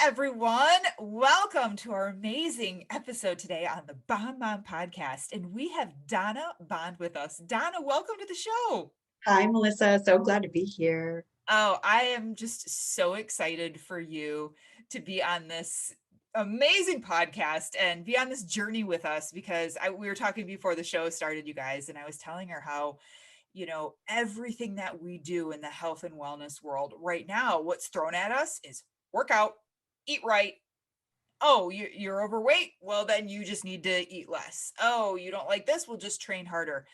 everyone. Welcome to our amazing episode today on the Bond Mom podcast. And we have Donna Bond with us. Donna, welcome to the show. Hi, Melissa. So glad to be here. Oh, I am just so excited for you to be on this amazing podcast and be on this journey with us because we were talking before the show started, you guys, and I was telling her how everything that we do in the health and wellness world right now, what's thrown at us is work out, eat right. Oh, you're overweight. Well, then you just need to eat less. Oh, you don't like this. We'll just train harder.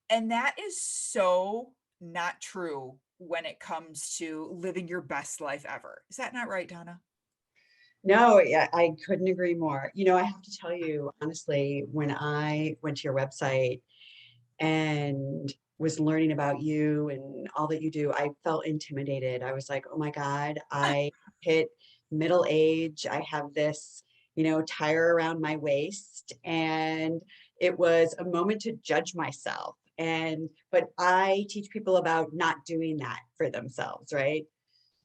And that is so not true when it comes to living your best life ever. Is that not right, Donna? No, yeah, I couldn't agree more. I have to tell you, honestly, when I went to your website and was learning about you and all that you do, I felt intimidated. I was like, oh my God, I hit middle age. I have this, tire around my waist. And it was a moment to judge myself. But I teach people about not doing that for themselves, right?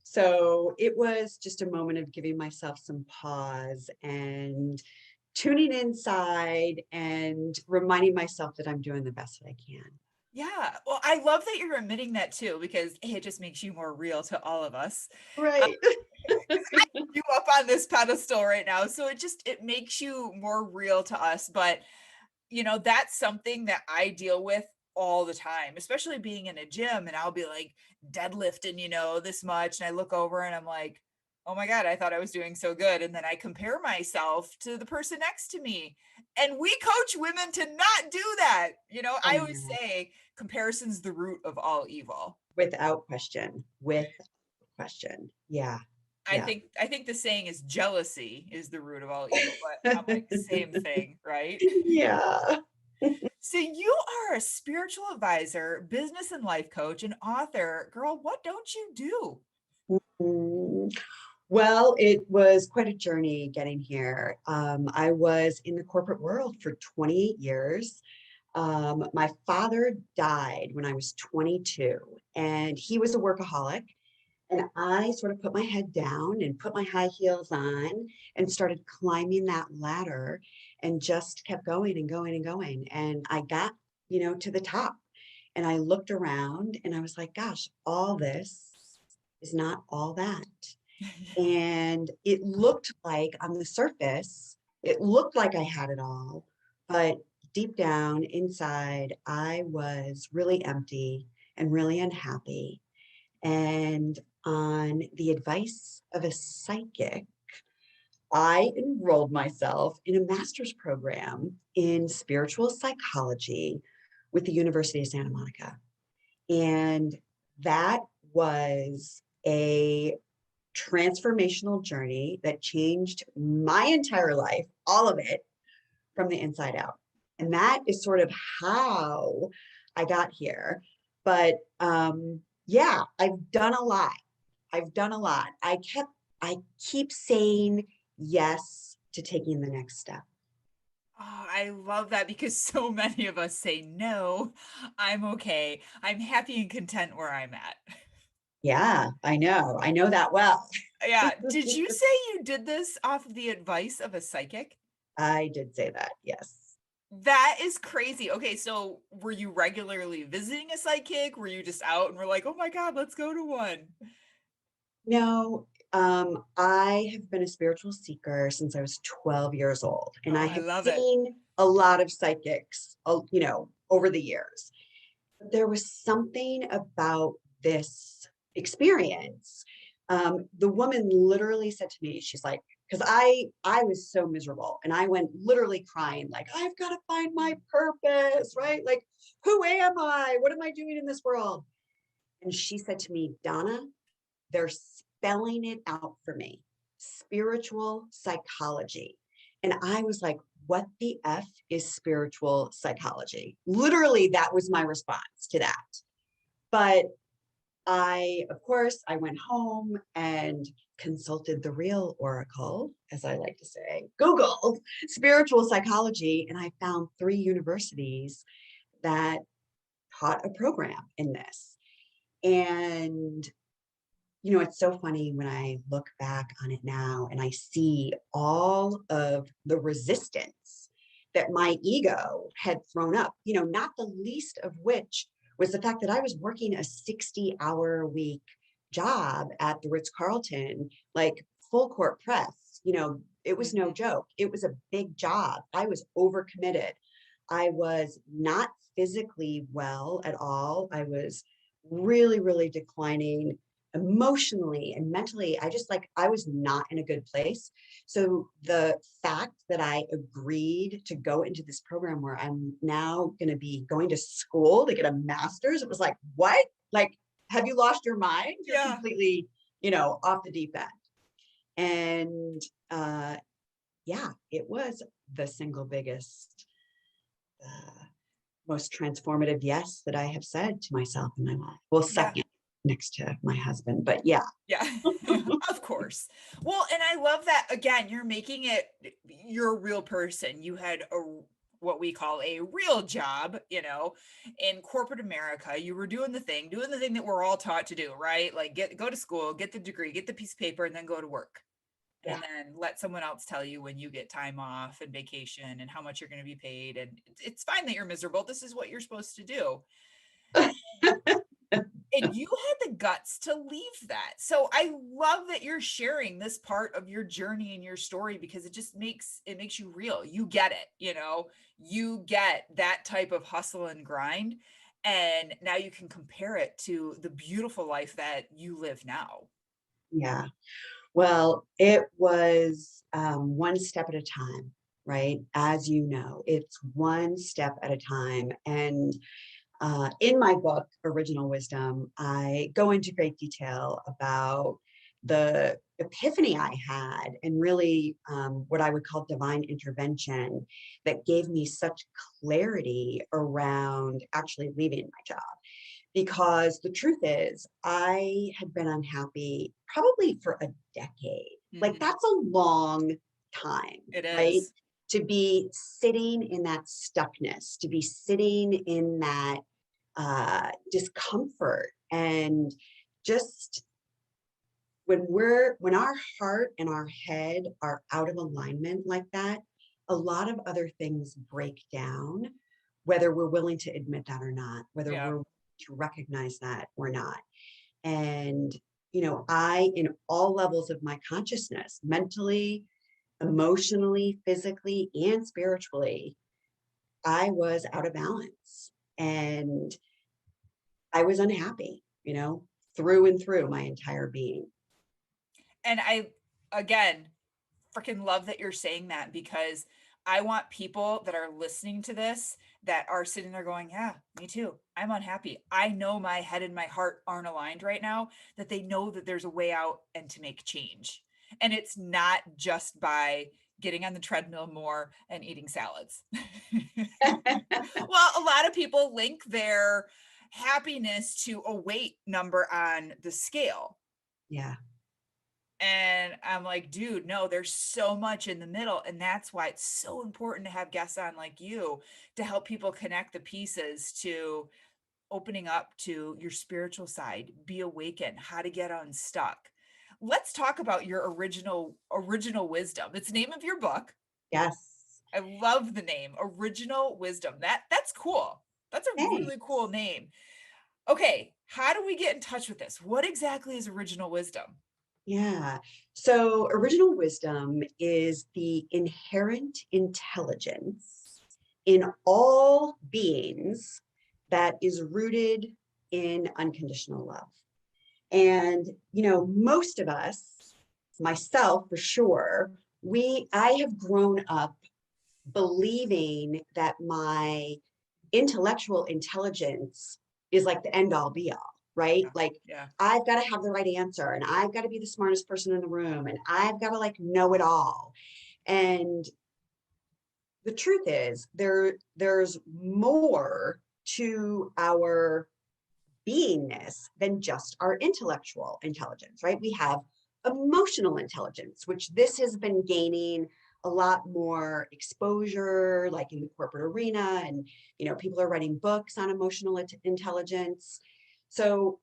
So it was just a moment of giving myself some pause and tuning inside and reminding myself that I'm doing the best that I can. Yeah. Well, I love that you're admitting that too, because it just makes you more real to all of us. Right. I have you up on this pedestal right now. So it makes you more real to us. But that's something that I deal with all the time, especially being in a gym, and I'll be like deadlifting, this much. And I look over and I'm like, oh my God, I thought I was doing so good. And then I compare myself to the person next to me. And we coach women to not do that. I I always know. say comparison's the root of all evil. Without question. Without question. Yeah. I Yeah. think I think the saying is jealousy is the root of all evil, but I'm like, same thing, right? Yeah. So you are a spiritual advisor, business and life coach, and author. Girl, what don't you do? Mm. Well, it was quite a journey getting here. I was in the corporate world for 28 years. My father died when I was 22, and he was a workaholic. And I sort of put my head down and put my high heels on and started climbing that ladder and just kept going and going and going. And I got, to the top. And I looked around and I was like, gosh, all this is not all that. And it looked like on the surface, it looked like I had it all, but deep down inside, I was really empty and really unhappy. And on the advice of a psychic, I enrolled myself in a master's program in spiritual psychology with the University of Santa Monica. And that was a transformational journey that changed my entire life, all of it, from the inside out. And that is sort of how I got here. But yeah, I've done a lot. I've done a lot. I keep saying yes to taking the next step. Oh, I love that because so many of us say, no, I'm okay. I'm happy and content where I'm at. Yeah, I know. I know that well. Yeah. Did you say you did this off of the advice of a psychic? I did say that. Yes. That is crazy. Okay, so were you regularly visiting a psychic? Were you just out and were like, oh my God, let's go to one? No, I have been a spiritual seeker since I was 12 years old, and Oh, I I have love it. seen a lot of psychics, over the years. But there was something about this experience. The woman literally said to me, she's like, because I was so miserable, and I went literally crying, like, I've got to find my purpose, right? Like, who am I? What am I doing in this world? And she said to me, Donna, they're spelling it out for me. Spiritual psychology. And I was like, what the F is spiritual psychology? Literally, that was my response to that. But of course, I went home and consulted the real oracle, as I like to say, Googled spiritual psychology, and I found 3 universities that taught a program in this. And it's so funny when I look back on it now and I see all of the resistance that my ego had thrown up, not the least of which was the fact that I was working a 60-hour a week job at the Ritz-Carlton, like full court press. It was no Mhm. joke. It was a big job. I was overcommitted. I was not physically well at all. I was really, really declining emotionally and mentally. I was not in a good place. So the fact that I agreed to go into this program where I'm now going to be going to school to get a master's, it was like, what? Like, have you lost your mind? You're Yeah. completely, off the deep end. And yeah, it was the single biggest, uh, most transformative yes that I have said to myself in my life. Well, Yeah. second next to my husband, but yeah. Yeah. Of course. Well, and I love that again, you're making it you're a real person. You had a what we call a real job, in corporate America. You were doing the thing that we're all taught to do, right? Like go to school, get the degree, get the piece of paper, and then go to work. Yeah. And then let someone else tell you when you get time off and vacation and how much you're going to be paid. And it's fine that you're miserable. This is what you're supposed to do. And you had the guts to leave that. So I love that you're sharing this part of your journey and your story because it makes you real. You get it, you get that type of hustle and grind. And now you can compare it to the beautiful life that you live now. Yeah. Well, it was one step at a time, right? As you know, it's one step at a time. And in my book, Original Wisdom, I go into great detail about the epiphany I had and really what I would call divine intervention that gave me such clarity around actually leaving my job. Because the truth is, I had been unhappy probably for a decade. Like, Mhm. that's a long time, It right? is. To be sitting in that stuckness, to be sitting in that discomfort and just when our heart and our head are out of alignment like that, a lot of other things break down, whether we're willing to admit that or not, whether Yeah. we're to recognize that or not. And I, in all levels of my consciousness, mentally, emotionally, physically, and spiritually, I was out of balance. And I was unhappy, through and through my entire being. And I, again, freaking love that you're saying that because I want people that are listening to this that are sitting there going, yeah, me too. I'm unhappy. I know my head and my heart aren't aligned right now, that they know that there's a way out and to make change. And it's not just by getting on the treadmill more and eating salads. Well, a lot of people link their happiness to a weight number on the scale. Yeah. And I'm like, dude, no, there's so much in the middle. And that's why it's so important to have guests on like you to help people connect the pieces to opening up to your spiritual side, be awakened, how to get unstuck. Let's talk about your original wisdom. It's the name of your book. Yes. I love the name, Original Wisdom. That's cool. That's a really cool Thanks. name. Okay, how do we get in touch with this? What exactly is Original Wisdom? Yeah. So, original wisdom is the inherent intelligence in all beings that is rooted in unconditional love. And, most of us, myself for sure, I have grown up believing that my intellectual intelligence is like the end all be all, right? Yeah. Like, Yeah. I've got to have the right answer and I've got to be the smartest person in the room and I've got to like know it all. And the truth is there's more to our beingness than just our intellectual intelligence, right? We have emotional intelligence, which this has been gaining a lot more exposure, like in the corporate arena, and people are writing books on emotional intelligence. So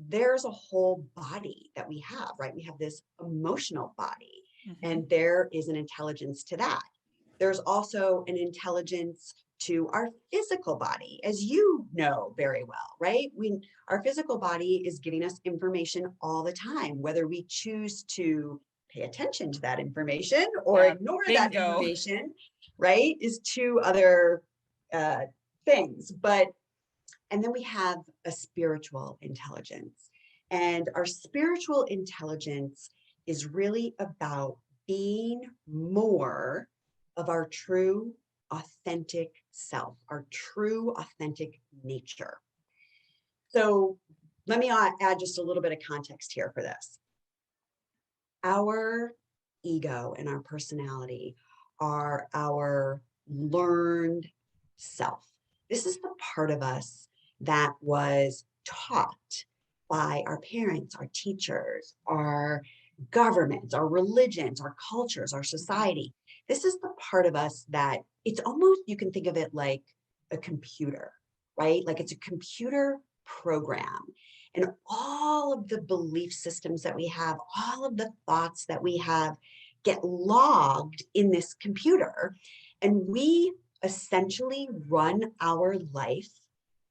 there's a whole body that we have, right? We have this emotional body, Mhm. and there is an intelligence to that. There's also an intelligence to our physical body, as you know very well, right? Our physical body is giving us information all the time, whether we choose to pay attention to that information or Yeah, ignore that bingo. information, right? Is two other uh, things. And then we have a spiritual intelligence. And our spiritual intelligence is really about being more of our true, authentic self, our true, authentic nature. So let me add just a little bit of context here for this. Our ego and our personality are our learned self. This is the part of us that was taught by our parents, our teachers, our governments, our religions, our cultures, our Mhm. society. This is the part of us that it's almost, you can think of it like a computer, right? Like it's a computer program. And all of the belief systems that we have, all of the thoughts that we have get logged in this computer. And we essentially run our life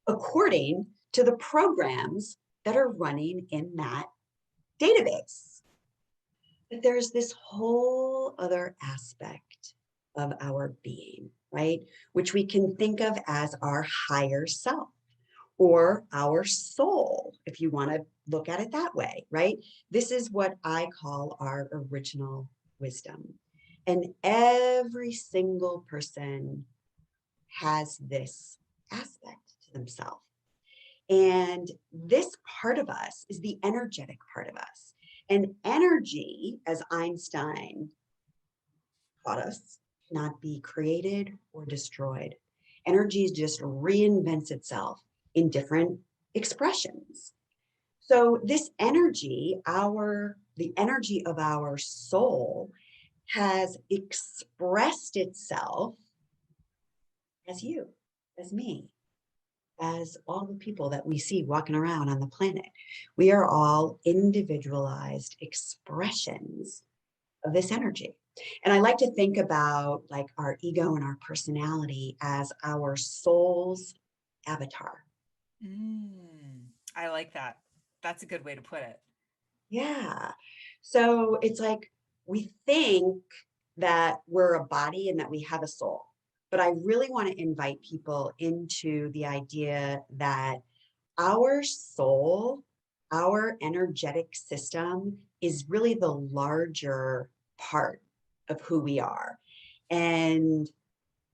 according to the programs that are running in that database. But there's this whole other aspect of our being, right? Which we can think of as our higher self or our soul, if you want to look at it that way, right? This is what I call our original wisdom. And every single person has this aspect to themselves. And this part of us is the energetic part of us. And energy, as Einstein taught us, cannot be created or destroyed. Energy just reinvents itself in different expressions. So this energy, the energy of our soul, has expressed itself as you, as me, as all the people that we see walking around on the planet. We are all individualized expressions of this energy. And I like to think about like our ego and our personality as our soul's avatar. I like that. That's a good way to put it. Yeah. So it's like we think that we're a body and that we have a soul. But I really want to invite people into the idea that our soul, our energetic system is really the larger part of who we are. And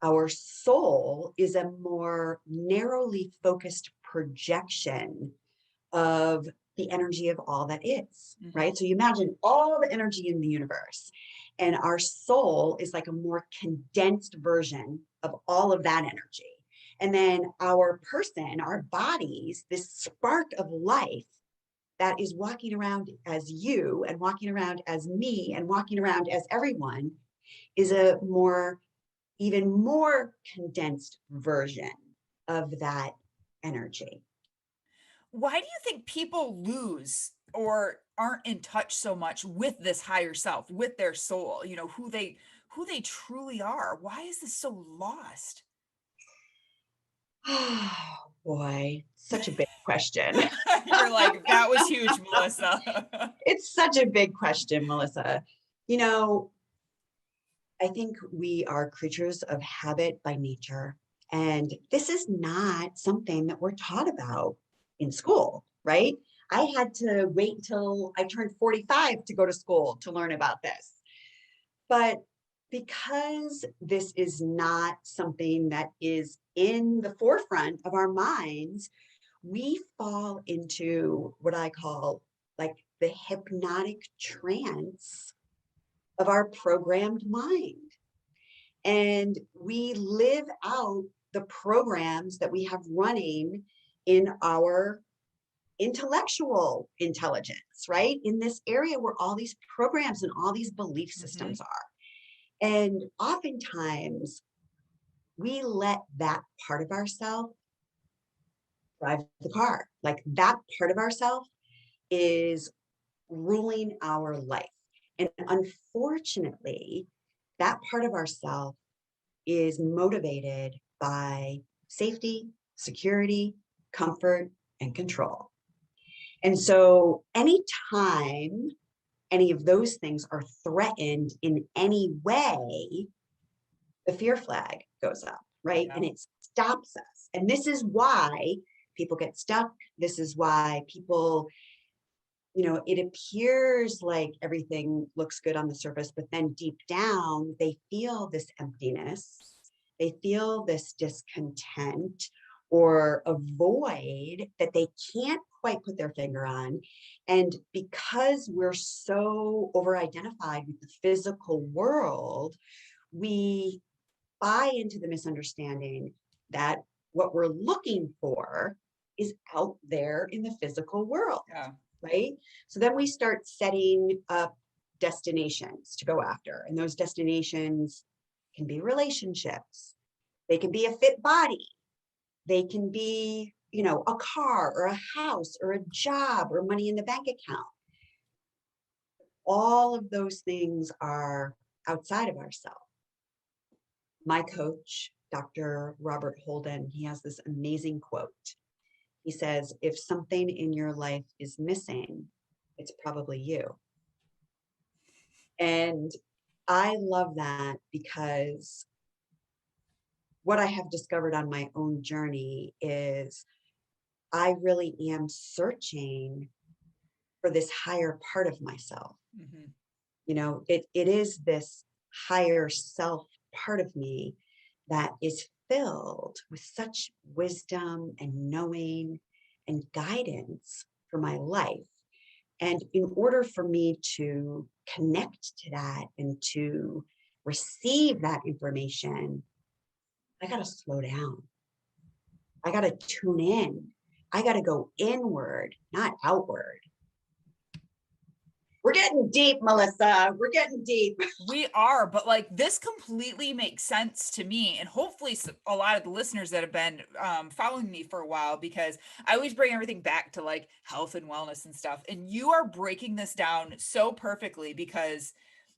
our soul is a more narrowly focused projection of the energy of all that is, Mhm. right? So you imagine all the energy in the universe, and our soul is like a more condensed version of all of that energy. And then our person, our bodies, this spark of life that is walking around as you and walking around as me and walking around as everyone is a even more condensed version of that energy. Why do you think people lose or aren't in touch so much with this higher self, with their soul, who they truly are? Why is this so lost? Oh boy, such a big question. You're like, that was huge, Melissa. It's such a big question, Melissa. You know, I think we are creatures of habit by nature. And this is not something that we're taught about in school, right? I had to wait till I turned 45 to go to school to learn about this. But because this is not something that is in the forefront of our minds, we fall into what I call like the hypnotic trance of our programmed mind. And we live out the programs that we have running in our intellectual intelligence, right? In this area where all these programs and all these belief Mhm. systems are. And oftentimes we let that part of ourselves drive the car. Like that part of ourselves is ruling our life. And unfortunately, that part of ourself is motivated by safety, security, comfort, and control. And so anytime any of those things are threatened in any way, the fear flag goes up, right? Yeah. And it stops us. And this is why people get stuck. This is why people, it appears like everything looks good on the surface, but then deep down, they feel this emptiness. They feel this discontent or a void that they can't quite put their finger on. And because we're so over identified with the physical world, we buy into the misunderstanding that what we're looking for is out there in the physical world, Yeah. right? So then we start setting up destinations to go after. And those destinations can be relationships, they can be a fit body, they can be, a car or a house or a job or money in the bank account. All of those things are outside of ourselves. My coach, Dr. Robert Holden, he has this amazing quote. He says, if something in your life is missing, it's probably you. And I love that because what I have discovered on my own journey is I really am searching for this higher part of myself. Mm-hmm. It is this higher self part of me that is filled with such wisdom and knowing and guidance for my life. And in order for me to connect to that and to receive that information, I got to slow down. I got to tune in. I got to go inward, not outward. We're getting deep, Melissa. We're getting deep. We are, but like this completely makes sense to me, and hopefully a lot of the listeners that have been following me for a while, because I always bring everything back to like health and wellness and stuff. And you are breaking this down so perfectly, because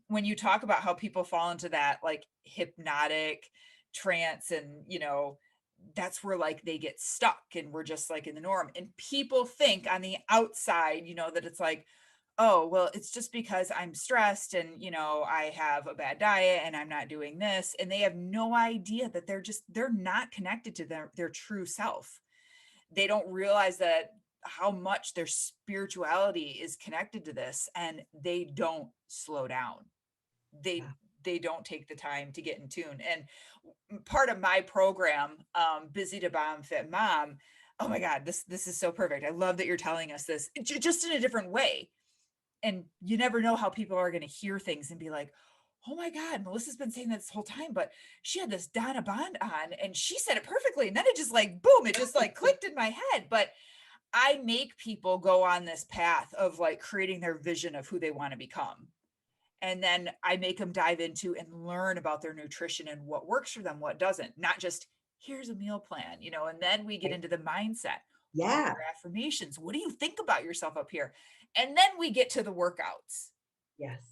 when you talk about how people fall into that like hypnotic trance, and that's where like they get stuck and we're just like in the norm, and people think on the outside, that it's like, oh, well, it's just because I'm stressed and, I have a bad diet and I'm not doing this. And they have no idea that they're not connected to their true self. They don't realize that how much their spirituality is connected to this, and they don't slow down. They, Yeah. they don't take the time to get in tune. And part of my program, Busy to Bomb Fit Mom, oh my God, this is so perfect. I love that you're telling us this just in a different way. And you never know how people are going to hear things and be like, oh my God, Melissa's been saying that this whole time, but she had this Donna Bond on and she said it perfectly. And then it just like, boom, it just like clicked in my head. But I make people go on this path of like creating their vision of who they want to become. And then I make them dive into and learn about their nutrition and what works for them, what doesn't, not just here's a meal plan, and then we get Right. into the mindset. What are Yeah. your affirmations? What do you think about yourself up here? And then we get to the workouts. Yes.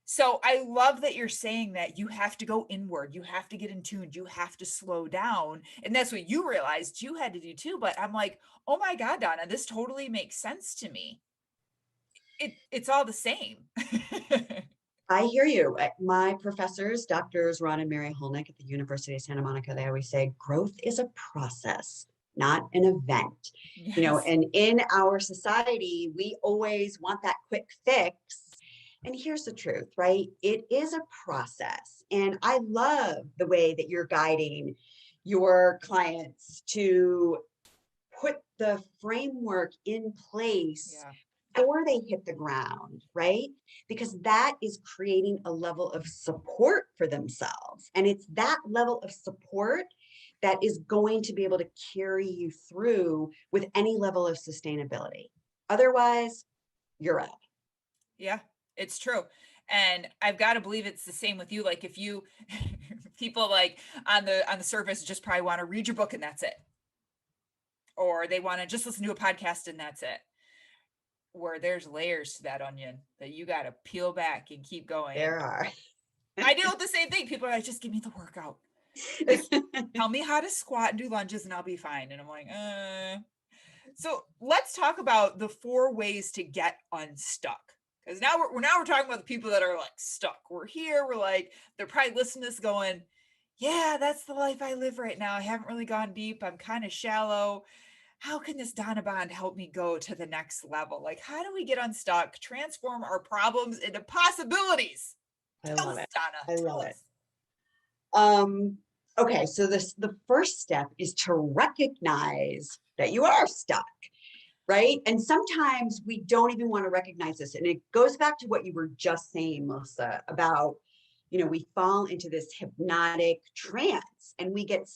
So I love that you're saying that you have to go inward, you have to get in tune, you have to slow down. And that's what you realized you had to do too. But I'm like, oh my God, Donna, this totally makes sense to me. It's all the same. I hear you. My professors, Doctors Ron and Mary Holnick at the University of Santa Monica, they always say growth is a process, not an event. Yes. And in our society, we always want that quick fix. And here's the truth, right? It is a process. And I love the way that you're guiding your clients to put the framework in place Yeah. before they hit the ground, right? Because that is creating a level of support for themselves. And it's that level of support that is going to be able to carry you through with any level of sustainability. Otherwise, you're up. Yeah, it's true. And I've got to believe it's the same with you. Like if you people like on the surface just probably want to read your book and that's it. Or they want to just listen to a podcast and that's it. where there's layers to that onion that you got to peel back and keep going. There are. I deal with the same thing. People are like, just give me the workout. Just tell me how to squat and do lunges and I'll be fine. And I'm like, So let's talk about the 4 ways to get unstuck. Because now we're talking about the people that are like stuck. We're here. We're like, they're probably listening to this going, yeah, that's the life I live right now. I haven't really gone deep. I'm kind of shallow. How can this Donna Bond help me go to the next level? Like, how do we get unstuck, transform our problems into possibilities? I Tell love us, it. Donna. I Tell love it. us. Okay, so the first step is to recognize that you are stuck, right? And sometimes we don't even want to recognize this. And it goes back to what you were just saying, Melissa, about, we fall into this hypnotic trance and we get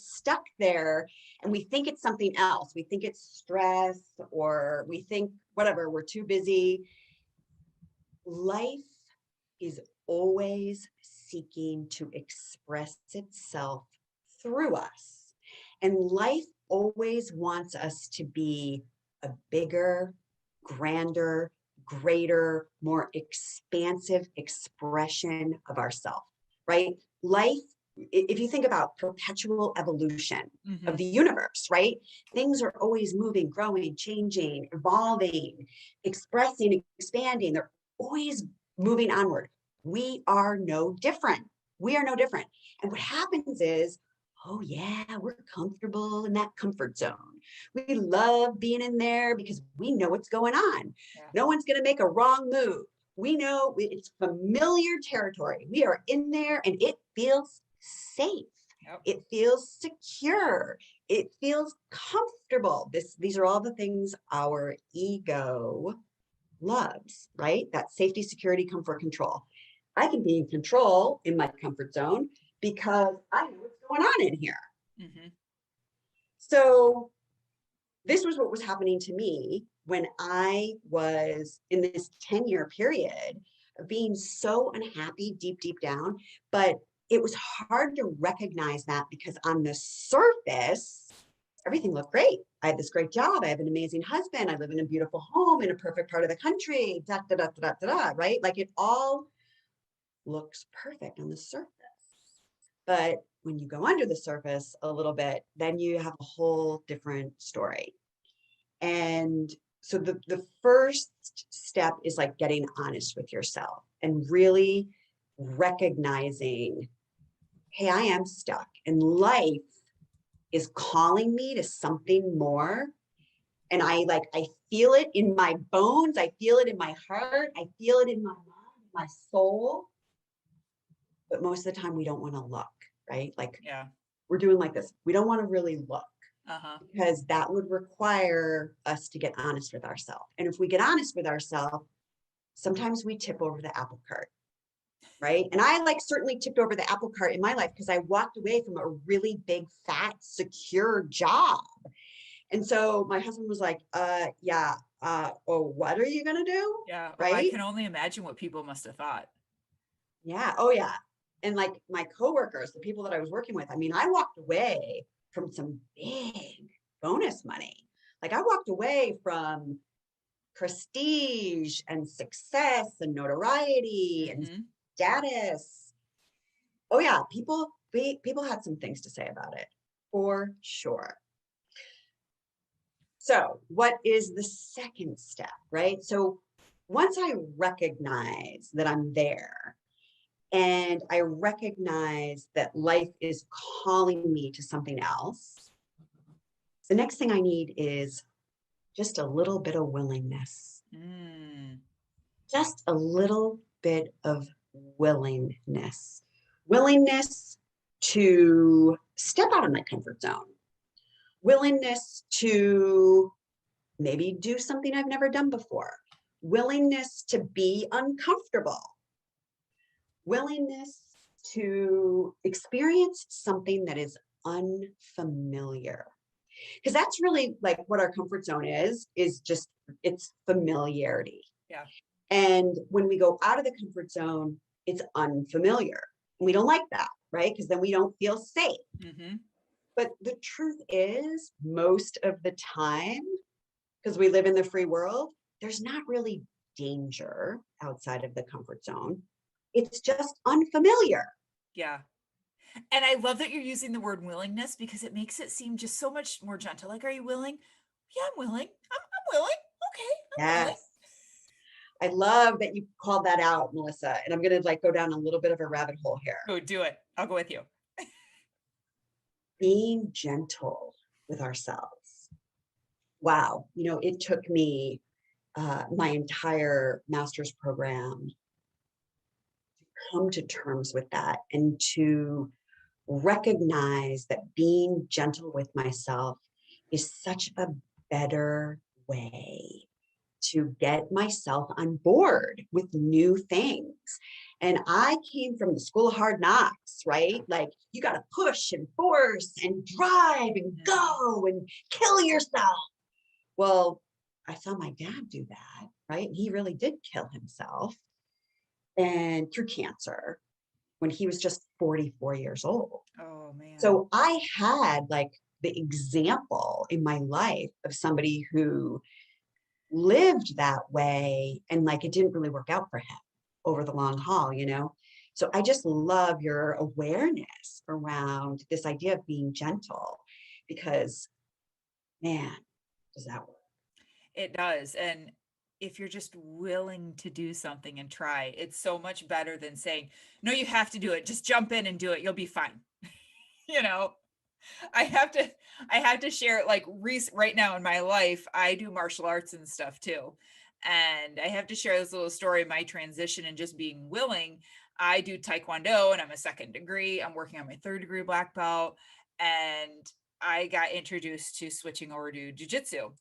stuck there and we think it's something else. We think it's stress, or we think whatever, we're too busy. Life is always seeking to express itself through us. And life always wants us to be a bigger, grander, greater, more expansive expression of ourselves, right? Life, if you think about perpetual evolution of the universe, right? Things are always moving, growing, changing, evolving, expressing, expanding. They're always moving onward. We are no different. We are no different. And what happens is, oh yeah, we're comfortable in that comfort zone. We love being in there because we know what's going on. Yeah. No one's going to make a wrong move. We know it's familiar territory. We are in there and it feels safe. Yep. It feels secure. It feels comfortable. These are all the things our ego loves, right? That safety, security, comfort, control. I can be in control in my comfort zone because I know what's going on in here. So this was what was happening to me when I was in this 10-year period of being so unhappy deep, deep down. But it was hard to recognize that because on the surface, everything looked great. I had this great job. I have an amazing husband. I live in a beautiful home in a perfect part of the country, right? Like it all looks perfect on the surface. But when you go under the surface a little bit, then you have a whole different story. And so the first step is like getting honest with yourself and really recognizing, hey, I am stuck and life is calling me to something more. And I feel it in my bones. I feel it in my heart. I feel it in my mind, my soul. But most of the time we don't want to look, right? Like we're doing like this. We don't want to really look because that would require us to get honest with ourselves. And if we get honest with ourselves, sometimes we tip over the apple cart, right? And I certainly tipped over the apple cart in my life because I walked away from a really big, fat, secure job. And so my husband was like, oh, what are you going to do? Yeah. Right. Oh, I can only imagine what people must have thought. Yeah. Oh, yeah. And like my coworkers, the people that I was working with, I mean, I walked away from some big bonus money. Like I walked away from prestige and success and notoriety and status. Oh yeah, people had some things to say about it, for sure. So what is the second step, right? So once I recognize that I'm there and I recognize that life is calling me to something else, the next thing I need is just a little bit of willingness. Just a little bit of willingness. Willingness to step out of my comfort zone. Willingness to maybe do something I've never done before. Willingness to be uncomfortable. Willingness to experience something that is unfamiliar. Because that's really like what our comfort zone is just, it's familiarity. Yeah. And when we go out of the comfort zone, it's unfamiliar. We don't like that, right? Because then we don't feel safe. But the truth is, most of the time, because we live in the free world, there's not really danger outside of the comfort zone. It's just unfamiliar. Yeah. And I love that you're using the word willingness because it makes it seem just so much more gentle. Like, are you willing? Yeah, I'm willing. I'm willing. Okay, I'm willing. Yes. I love that you called that out, Melissa. And I'm going to like go down a little bit of a rabbit hole here. Oh, do it. I'll go with you. Being gentle with ourselves. Wow. It took me my entire master's program to come to terms with that and to recognize that being gentle with myself is such a better way to get myself on board with new things. And I came from the school of hard knocks, right? Like you got to push and force and drive and go and kill yourself. Well, I saw my dad do that, right? And he really did kill himself and through cancer when he was just 44 years old. Oh, man. So I had like the example in my life of somebody who lived that way and like it didn't really work out for him over the long haul. So I just love your awareness around this idea of being gentle because man, does that work? It does. And if you're just willing to do something and try, it's so much better than saying, no, you have to do it. Just jump in and do it. You'll be fine. you know, I have to I have to share like right now in my life, I do martial arts and stuff too. And I have to share this little story of my transition and just being willing. I do taekwondo and I'm a second degree. I'm working on my third degree black belt and I got introduced to switching over to jujitsu,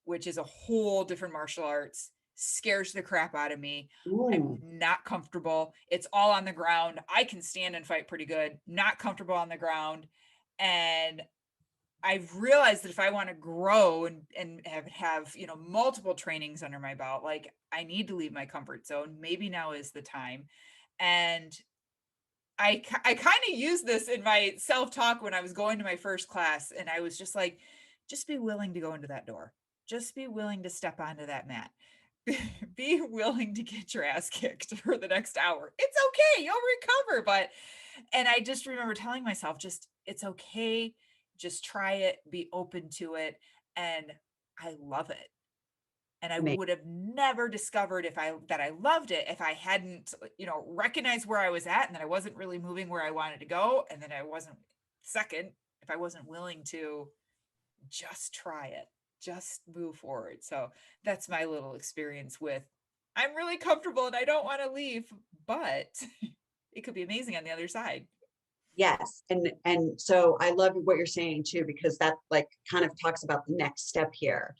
which is a whole different martial arts. Scares the crap out of me. I'm Ooh, not comfortable. It's all on the ground. I can stand and fight pretty good. Not comfortable on the ground. And I've realized that if I want to grow and have multiple trainings under my belt, like I need to leave my comfort zone. Maybe now is the time. And I kind of used this in my self-talk when I was going to my first class, and I was just like, just be willing to go into that door. Just be willing to step onto that mat. Be willing to get your ass kicked for the next hour. It's okay. You'll recover. And I just remember telling myself, just, it's okay. Just try it, be open to it. And I love it. And I amazing. would have never discovered that I loved it if I hadn't, recognized where I was at and that I wasn't really moving where I wanted to go. And then I wasn't second, if I wasn't willing to just try it, just move forward. So that's my little experience with I'm really comfortable and I don't want to leave, but it could be amazing on the other side. Yes. And so I love what you're saying too, because that like kind of talks about the next step here.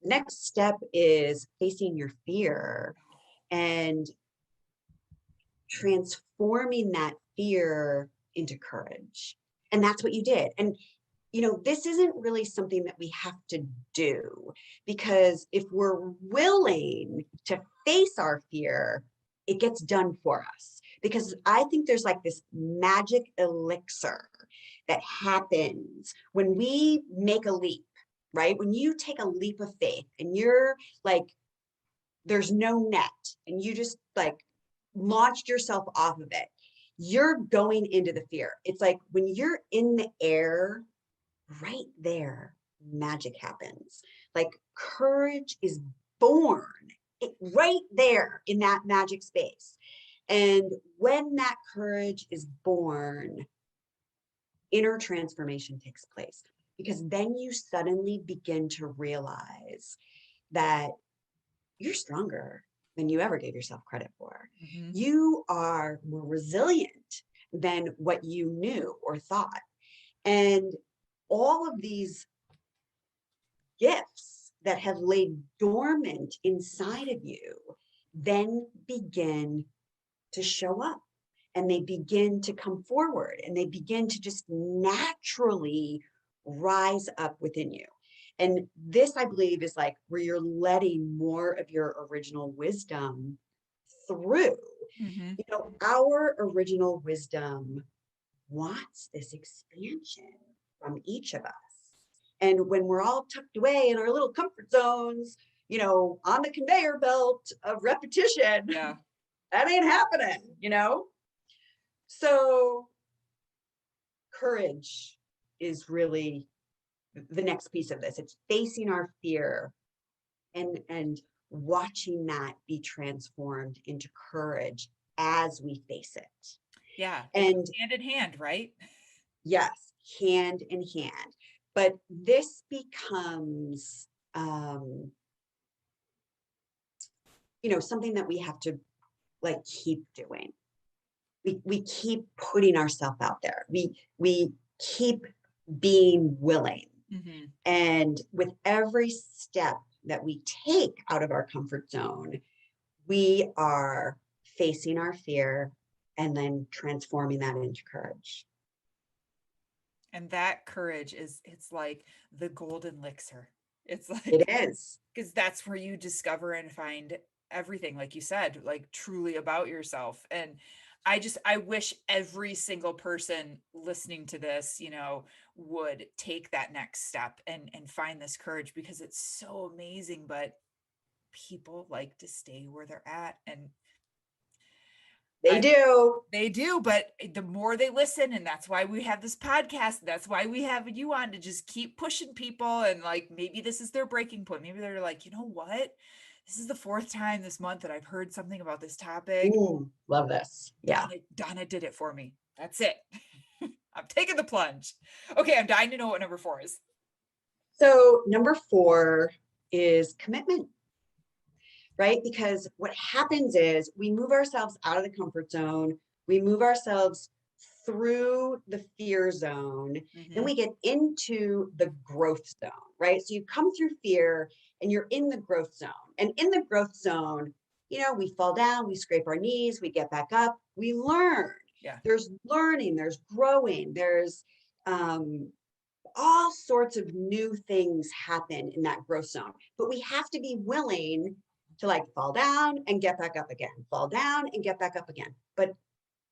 The next step is facing your fear and transforming that fear into courage. And that's what you did. And this isn't really something that we have to do because if we're willing to face our fear, it gets done for us. Because I think there's like this magic elixir that happens when we make a leap, right? When you take a leap of faith and you're like, there's no net and you just like launched yourself off of it, you're going into the fear. It's like when you're in the air, right there, magic happens. Like courage is born right there in that magic space. And when that courage is born, inner transformation takes place because then you suddenly begin to realize that you're stronger than you ever gave yourself credit for. Mm-hmm. You are more resilient than what you knew or thought. And all of these gifts that have laid dormant inside of you then begin to show up and they begin to come forward and they begin to just naturally rise up within you. And this, I believe, is like where you're letting more of your original wisdom through. Mm-hmm. Our original wisdom wants this expansion from each of us. And when we're all tucked away in our little comfort zones, on the conveyor belt of repetition. Yeah. That ain't happening. So courage is really the next piece of this. It's facing our fear and watching that be transformed into courage as we face it. Yeah. It And goes hand in hand, right? yes, hand in hand. But this becomes, something that we have to like keep doing. We keep putting ourselves out there. We keep being willing. Mhm. And with every step that we take out of our comfort zone, we are facing our fear and then transforming that into courage. And that courage it's like the golden elixir. It's It like, is. because that's where you discover and find everything, like you said, like truly about yourself. And I wish every single person listening to this, would take that next step and find this courage, because it's so amazing. But people like to stay where they're at, and They I do. they do, but the more they listen, and that's why we have this podcast, that's why we have you on, to just keep pushing people. And like, maybe this is their breaking point. Maybe they're like, you know what? This is the fourth time this month that I've heard something about this topic. Ooh, love this. Yeah. Donna did it for me. That's it. I'm taking the plunge. Okay, I'm dying to know what number 4 is. So number 4 is commitment, right? Because what happens is we move ourselves out of the comfort zone, we move ourselves through the fear zone, then Mhm. we get into the growth zone, right? So you come through fear and you're in the growth zone. And in the growth zone, we fall down, we scrape our knees, we get back up, we learn. Yeah. There's learning, there's growing, there's um, all sorts of new things happen in that growth zone. But we have to be willing to like fall down and get back up again, fall down and get back up again. But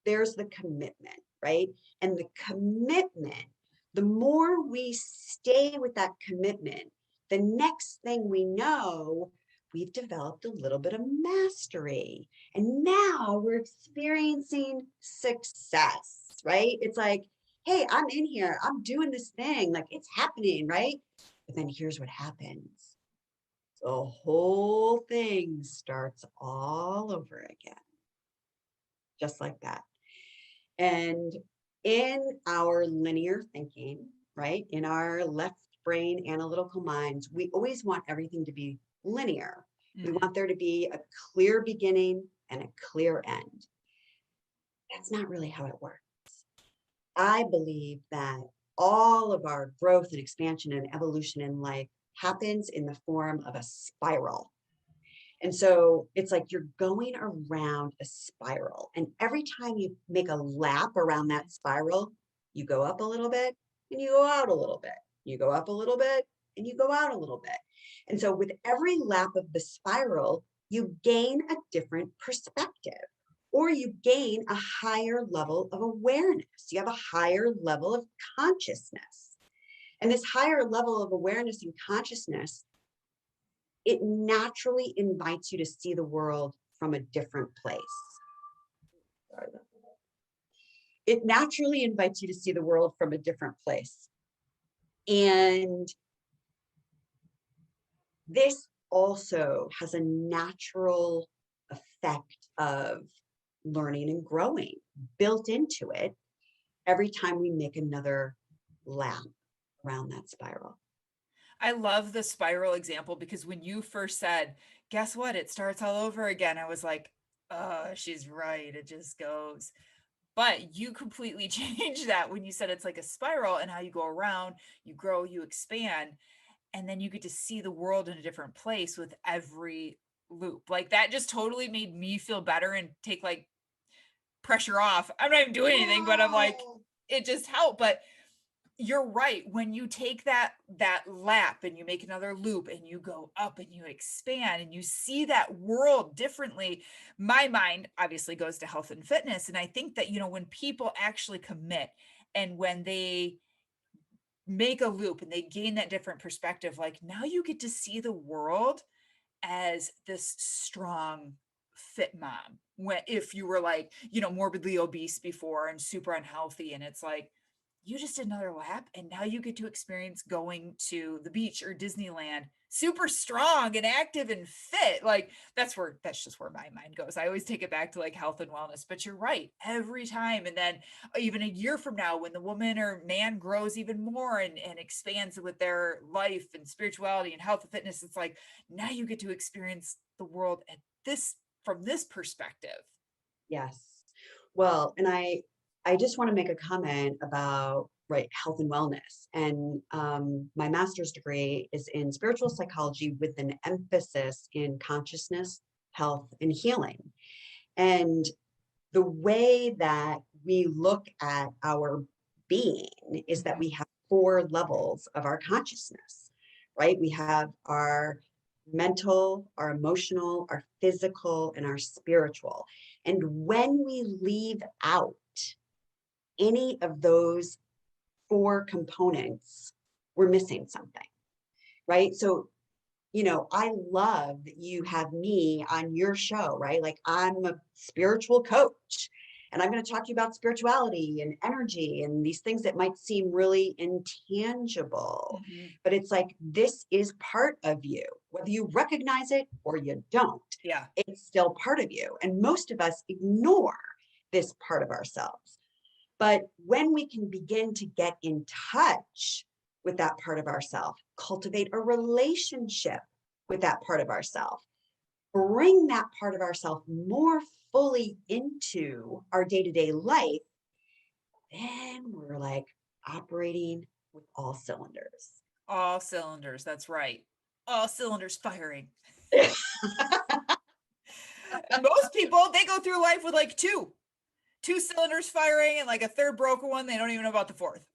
there's the commitment, right? And the commitment, the more we stay with that commitment, the next thing we know, we've developed a little bit of mastery. And now we're experiencing success, right? It's like, hey, I'm in here, I'm doing this thing, like it's happening, right? But then here's what happens. The whole thing starts all over again, just like that. And in our linear thinking, right, in our left brain analytical minds, we always want everything to be linear. We Mhm. want there to be a clear beginning and a clear end. That's not really how it works. I believe that all of our growth and expansion and evolution in life happens in the form of a spiral. And so it's like you're going around a spiral. And every time you make a lap around that spiral, you go up a little bit and you go out a little bit. You go up a little bit and you go out a little bit. And so with every lap of the spiral, you gain a different perspective or you gain a higher level of awareness. You have a higher level of consciousness. And this higher level of awareness and consciousness, it naturally invites you to see the world from a different place. It naturally invites you to see the world from a different place. And this also has a natural effect of learning and growing built into it every time we make another lap around that spiral. I love the spiral example, because when you first said, guess what? It starts all over again. I was like, oh, she's right. It just goes. But you completely changed that when you said it's like a spiral, and how you go around, you grow, you expand, and then you get to see the world in a different place with every loop. Like, that just totally made me feel better and take like pressure off. I'm not even doing anything, but I'm like, Oh, it just helped. But you're right. When you take that lap and you make another loop and you go up and you expand and you see that world differently, my mind obviously goes to health and fitness. And I think that, when people actually commit, and when they make a loop and they gain that different perspective, like, now you get to see the world as this strong, fit mom. When if you were like, morbidly obese before and super unhealthy, and it's like, you just did another lap and now you get to experience going to the beach or Disneyland super strong and active and fit. Like that's just where my mind goes. I always take it back to like health and wellness, but you're right, every time. And then even a year from now, when the woman or man grows even more and expands with their life and spirituality and health and fitness, it's like now you get to experience the world at this from this perspective. Yes. Well, and I just want to make a comment about right health and wellness. And my master's degree is in spiritual psychology with an emphasis in consciousness, health, and healing. And the way that we look at our being is that Mhm. we have four levels of our consciousness, right? We have our mental, our emotional, our physical, and our spiritual. And when we leave out any of those four components, we're missing something, right? So I love that you have me on your show, right? Like I'm a spiritual coach and I'm going to talk to you about spirituality and energy and these things that might seem really intangible. Mhm. But it's like, this is part of you, whether you recognize it or you don't, Yeah. it's still part of you. And most of us ignore this part of ourselves. But when we can begin to get in touch with that part of ourself, cultivate a relationship with that part of ourself, bring that part of ourself more fully into our day-to-day life, then we're like operating with all cylinders. All cylinders. That's right. All cylinders firing. Most people, they go through life with like two cylinders firing and like a third broken one. They don't even know about the fourth.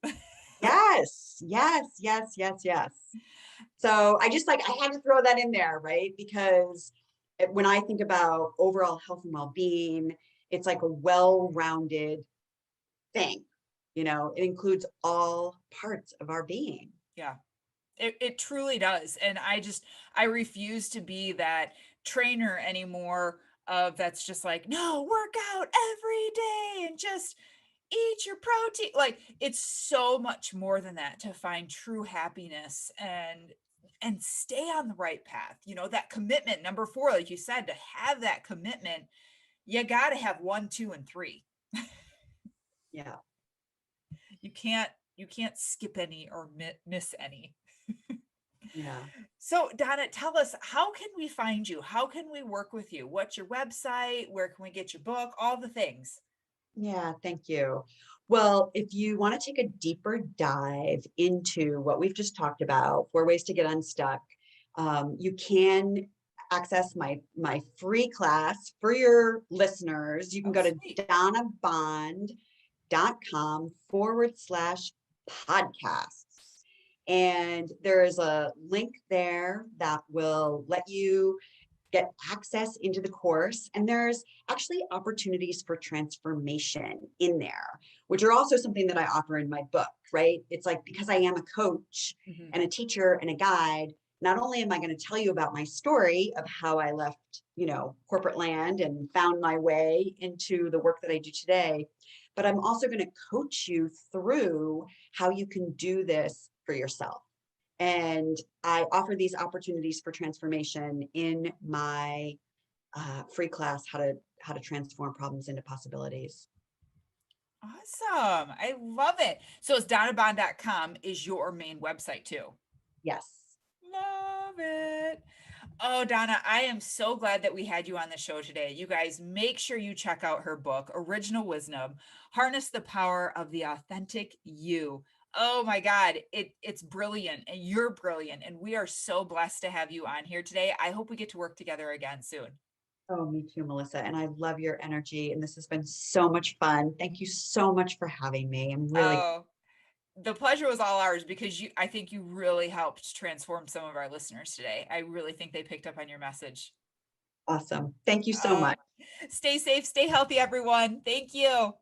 Yes, yes, yes, yes, yes. So I just like, I had to throw that in there, right? Because when I think about overall health and well-being, it's like a well-rounded thing. It includes all parts of our being. Yeah. It truly does. And I refuse to be that trainer anymore of that's just like, no, work out every day and just eat your protein. Like it's so much more than that to find true happiness and stay on the right path. That commitment, number 4, like you said, to have that commitment, you got to have 1, 2, and 3. Yeah. You can't skip any or miss any. Yeah. So, Donna, tell us, how can we find you? How can we work with you? What's your website? Where can we get your book? All the things. Yeah. Thank you. Well, if you want to take a deeper dive into what we've just talked about, 4 ways to get unstuck, you can access my free class for your listeners. You can Oh, go to sweet. donnabond.com/podcasts. And there is a link there that will let you get access into the course. And there's actually opportunities for transformation in there, which are also something that I offer in my book, right? It's like, because I am a coach Mhm. and a teacher and a guide, not only am I going to tell you about my story of how I left, corporate land and found my way into the work that I do today, but I'm also going to coach you through how you can do this for yourself. And I offer these opportunities for transformation in my free class, how to transform problems into possibilities. Awesome. I love it. So it's donnabond.com is your main website too. Yes. Love it. Oh, Donna, I am so glad that we had you on the show today. You guys, make sure you check out her book, Original Wisdom, Harness the Power of the Authentic You. Oh my God, it's brilliant and you're brilliant. And we are so blessed to have you on here today. I hope we get to work together again soon. Oh, me too, Melissa. And I love your energy. And this has been so much fun. Thank you so much for having me. I'm really Oh, the pleasure was all ours because I think you really helped transform some of our listeners today. I really think they picked up on your message. awesome. Thank you so Uh, much. Stay safe, stay healthy, everyone. Thank you.